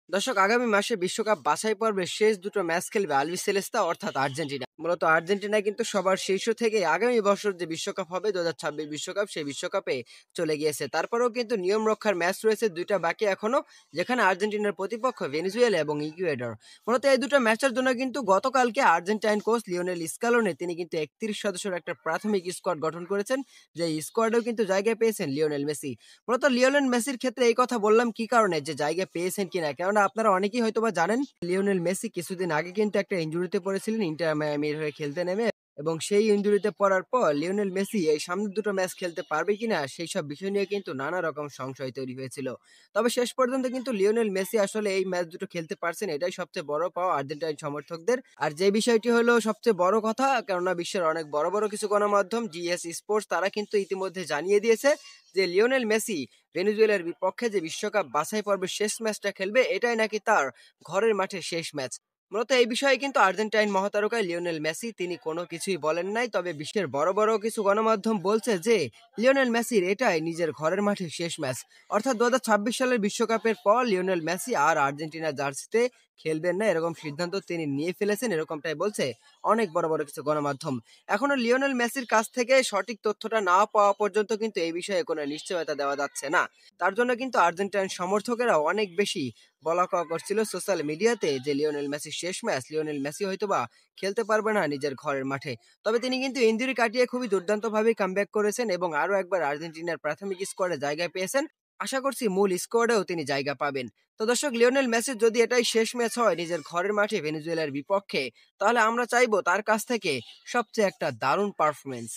দর্শক, আগামী মাসে বিশ্বকাপ বাছাই পর্বের শেষ দুটো ম্যাচ খেলবে আলবিসেলেস্তা অর্থাৎ আর্জেন্টিনা। মূলত আর্জেন্টিনা কিন্তু সবার শীর্ষ থেকে আগামী বছর যে বিশ্বকাপ হবে ২০২৬ বিশ্বকাপ, সেই বিশ্বকাপে চলে গিয়েছে। তারপরেও কিন্তু নিয়ম রক্ষার ম্যাচ রয়েছে দুইটা বাকি এখনো, যেখানে আর্জেন্টিনার প্রতিপক্ষ ভেনেজুয়েলা এবং ইকুয়েডর। মূলত এই দুটো ম্যাচের জন্য কিন্তু গতকালকে আর্জেন্টাইন কোচ লিওনেল স্কালোনি তিনি কিন্তু ৩১ সদস্যের একটা প্রাথমিক স্কোয়াড গঠন করেছেন, যে স্কোয়াডেও কিন্তু জায়গায় পেয়েছেন লিওনেল মেসি। মূলত লিওনেল মেসির ক্ষেত্রে এই কথা বললাম কি কারণে, যে জায়গা পেয়েছেন কিনা, কেননা আপনারা অনেকেই হয়তোবা জানেন লিওনেল মেসি কিছুদিন আগে কিন্তু একটা ইনজুরিতে পড়েছিলেন ইন্টার মায়ামির হয়ে খেলতে নেমে, এবং সেই ইনজুরিতে পড়ার পর লিওনেল মেসি এই সামনের দুটো ম্যাচ খেলতে পারবে কিনা সেই সব বিষয় নিয়ে কিন্তু নানা রকম সংশয় তৈরি হয়েছিল। তবে শেষ পর্যন্ত কিন্তু লিওনেল মেসি আসলে এই ম্যাচ দুটো খেলতে পারছেন, এটাই সবচেয়ে বড় পাওয়া আর্জেন্টাইন সমর্থকদের। আর যে বিষয়টি হলো সবচেয়ে বড় কথা, কেননা বিশ্বের অনেক বড় বড় কিছু গণমাধ্যম জিএস স্পোর্টস তারা কিন্তু ইতিমধ্যে জানিয়ে দিয়েছে যে লিওনেল মেসি ভেনেজুয়েলার বিপক্ষে যে বিশ্বকাপ বাছাই পর্বের শেষ ম্যাচটা খেলবে, এটাই নাকি তার ঘরের মাঠে শেষ ম্যাচ। মূলত এই বিষয়ে কিন্তু আর্জেন্টাইন মহাতারকা লিওনেল মেসি তিনি কোনো কিছুই বলেন নাই, তবে বিশ্বের বড় বড় কিছু গণমাধ্যম বলছে যে লিওনেল মেসির এটাই নিজের ঘরের মাঠে শেষ ম্যাচ। অর্থাৎ ২০২৬ সালের বিশ্বকাপের পর লিওনেল মেসি আর আর্জেন্টিনা জার্সিতে খেলবেন না, এরকম সিদ্ধান্ত তিনি নিয়ে ফেলেছেন, এরকমটাই বলছে অনেক বড় বড় কিছু গণমাধ্যম। এখনো লিওনেল মেসির কাছ থেকে সঠিক তথ্যটা না পাওয়া পর্যন্ত কিন্তু এই বিষয়ে কোনো নিশ্চয়তা দেওয়া যাচ্ছে না। তার জন্য কিন্তু আর্জেন্টাইন সমর্থকেরা অনেক বেশি বলা কওয়া করছিল সোশ্যাল মিডিয়াতে যে লিওনেল মেসির শেষ ম্যাচ, লিওনেল মেসি হয়তোবা খেলতে পারবে না নিজের ঘরের মাঠে। তবে তিনি কিন্তু ইনজুরি কাটিয়ে খুবই দুর্দান্তভাবে কামব্যাক করেছেন এবং আরো একবার আর্জেন্টিনার প্রাথমিক স্কোয়াডে জায়গা পেয়েছেন। আশা করছি মূল স্কোয়াডেও তিনি জায়গা পাবেন। তো দর্শক, লিওনেল মেসির যদি এটাই শেষ ম্যাচ হয় নিজের ঘরের মাঠে ভেনেজুয়েলার বিপক্ষে, তাহলে আমরা চাইবো তার কাছ থেকে সবচেয়ে একটা দারুণ পারফরমেন্স।